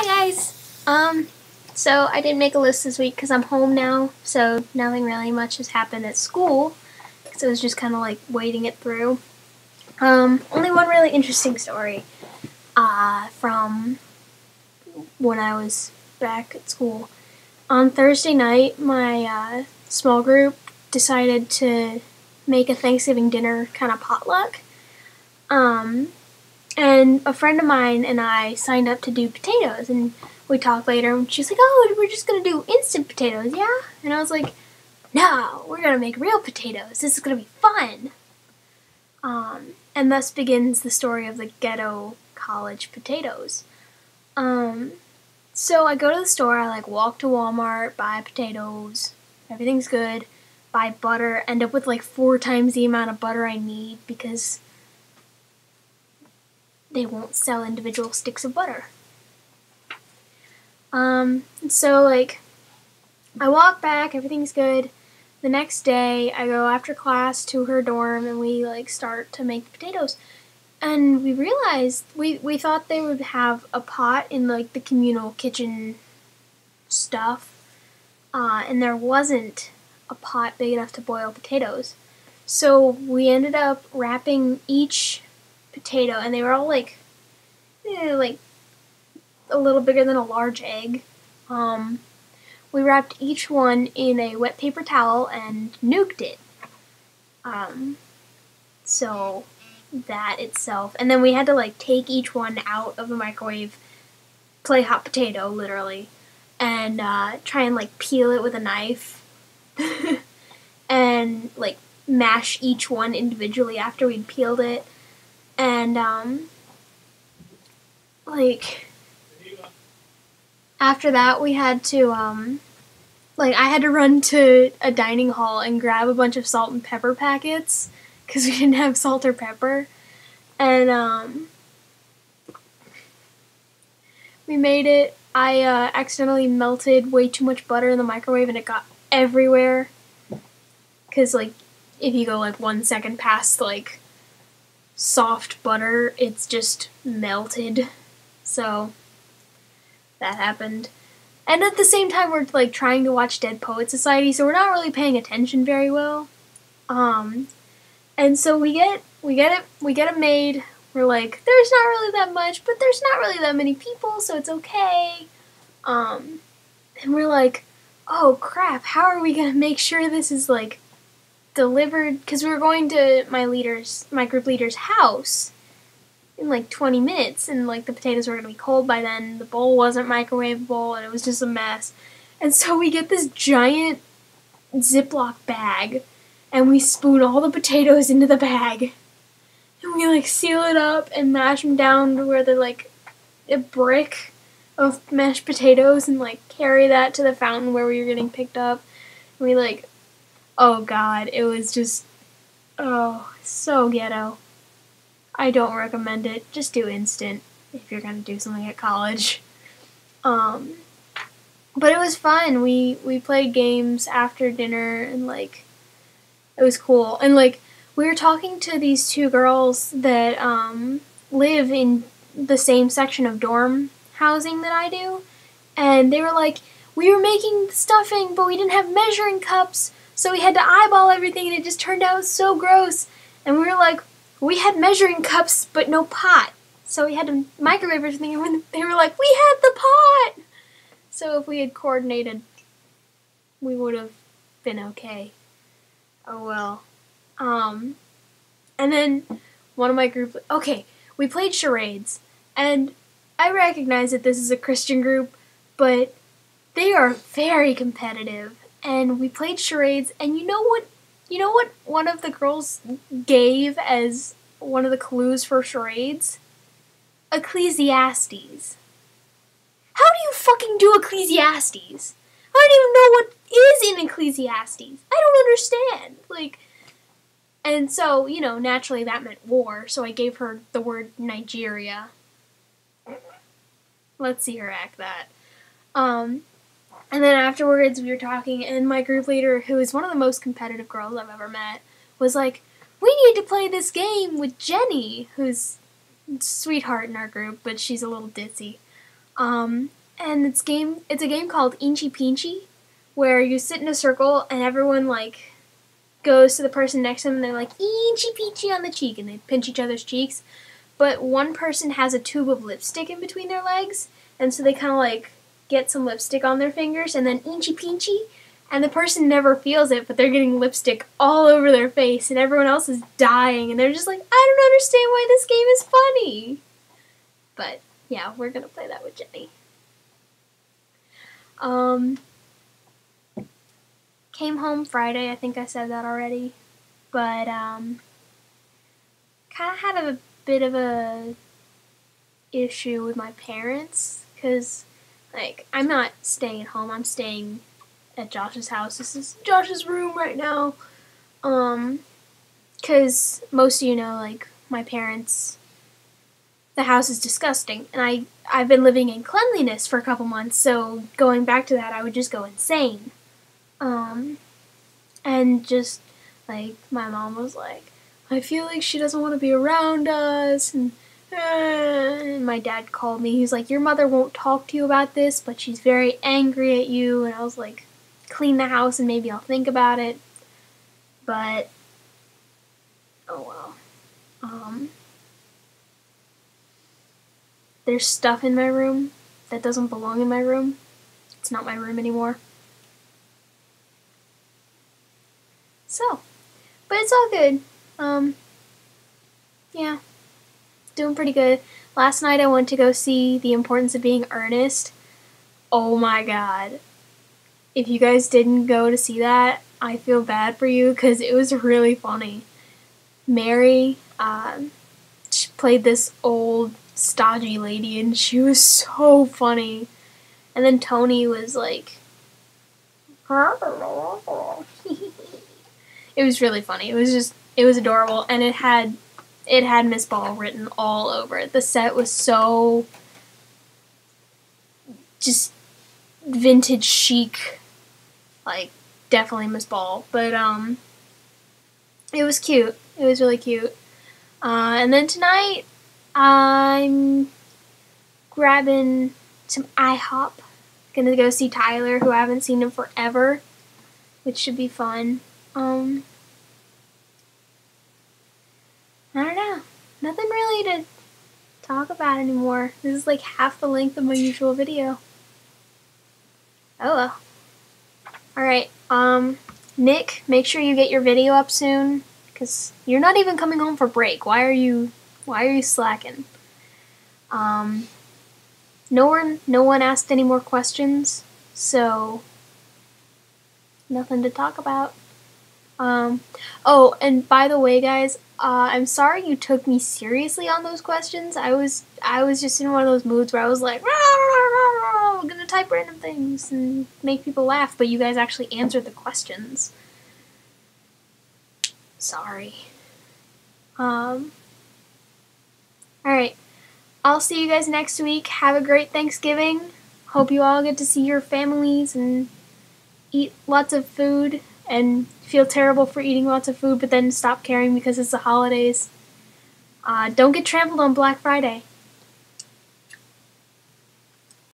Hi guys! So I didn't make a list this week because I'm home now, so nothing really much has happened at school, so it was just kind of like waiting it through. Only one really interesting story, from when I was back at school. On Thursday night, my, small group decided to make a Thanksgiving dinner kind of potluck. And a friend of mine and I signed up to do potatoes, and we talked later, and she's like, "Oh, we're just gonna do instant potatoes, yeah?" And I was like, "No, we're gonna make real potatoes. This is gonna be fun." And thus begins the story of the ghetto college potatoes. So I go to the store, I walk to Walmart, buy potatoes, everything's good, buy butter, end up with 4 times the amount of butter I need because they won't sell individual sticks of butter. So I walk back, everything's good. The next day, I go after class to her dorm and we start to make potatoes. And we realized, we thought they would have a pot in the communal kitchen stuff, and there wasn't a pot big enough to boil potatoes. So we ended up wrapping each potato, and they were all a little bigger than a large egg. We wrapped each one in a wet paper towel and nuked it. So that itself, and then we had to take each one out of the microwave, play hot potato literally, and try and peel it with a knife, and mash each one individually after we'd peeled it, and after that we had to I had to run to a dining hall and grab a bunch of salt and pepper packets because we didn't have salt or pepper, and we made it. I accidentally melted way too much butter in the microwave and it got everywhere because if you go 1 second past soft butter, it's just melted. So that happened. And at the same time, we're trying to watch Dead Poet Society, so we're not really paying attention very well. And so we get it made. We're there's not really that much, but there's not really that many people, so it's okay. And we're oh crap, how are we gonna make sure this is delivered? Because we were going to my group leader's house in 20 minutes, and the potatoes were gonna be cold by then. The bowl wasn't microwavable, and it was just a mess. And so we get this giant Ziploc bag, and we spoon all the potatoes into the bag, and we seal it up and mash them down to where they're a brick of mashed potatoes, and carry that to the fountain where we were getting picked up. And we oh god, it was just, oh, so ghetto. I don't recommend it. Just do instant if you're gonna do something at college. But it was fun. We played games after dinner, and it was cool. And we were talking to these 2 girls that live in the same section of dorm housing that I do, and they were we were making stuffing, but we didn't have measuring cups, so we had to eyeball everything, and it just turned out so gross. And we were we had measuring cups, but no pot. So we had to microwave everything, and when they were we had the pot! So if we had coordinated, we would have been okay. Oh well. And then one of my group, we played charades, and I recognize that this is a Christian group, but they are very competitive, and we played charades, and you know what one of the girls gave as one of the clues for charades? Ecclesiastes. How do you fucking do Ecclesiastes? I don't even know what is in Ecclesiastes. I don't understand. And so, naturally that meant war, so I gave her the word Nigeria. Let's see her act that. And then afterwards we were talking, and my group leader, who is one of the most competitive girls I've ever met, was we need to play this game with Jenny, who's a sweetheart in our group, but she's a little ditzy. And it's a game called Inchy Pinchy, where you sit in a circle and everyone like goes to the person next to them and they're like Inchy Pinchy on the cheek and they pinch each other's cheeks. But one person has a tube of lipstick in between their legs, and so they kind of like get some lipstick on their fingers and then Inchy Pinchy, and the person never feels it, but they're getting lipstick all over their face and everyone else is dying and they're just like, I don't understand why this game is funny. But yeah, we're gonna play that with Jenny. Came home Friday, I think I said that already, but kind of had a bit of a issue with my parents, because like I'm not staying at home, I'm staying at Josh's house. This is Josh's room right now, because most of you know, like, my parents, the house is disgusting, and I've been living in cleanliness for a couple months, so going back to that I would just go insane. And just, like, my mom was like, I feel like she doesn't want to be around us, and my dad called me, he's like, your mother won't talk to you about this, but she's very angry at you, and I was like, clean the house and maybe I'll think about it, but, oh well. There's stuff in my room that doesn't belong in my room. It's not my room anymore. So, but it's all good. Yeah, doing pretty good. Last night I went to go see The Importance of Being Earnest. Oh my god. If you guys didn't go to see that, I feel bad for you because it was really funny. Mary, she played this old stodgy lady and she was so funny. And then Tony was like, it was really funny. It was adorable, and it had Miss Ball written all over it. The set was so just vintage chic, like definitely Miss Ball. But it was cute. It was really cute. And then tonight I'm grabbing some IHOP. Gonna go see Tyler, who I haven't seen in forever, which should be fun. I don't know. Nothing really to talk about anymore. This is like half the length of my usual video. Oh well. Alright, Nick, make sure you get your video up soon, because you're not even coming home for break. Why are you slacking? No one asked any more questions, so nothing to talk about. Oh, and by the way, guys, I'm sorry you took me seriously on those questions. I was just in one of those moods where I was like, I'm gonna type random things and make people laugh, but you guys actually answered the questions. Sorry. Alright. I'll see you guys next week. Have a great Thanksgiving. Hope you all get to see your families and eat lots of food and feel terrible for eating lots of food, but then stop caring because it's the holidays. Don't get trampled on Black Friday.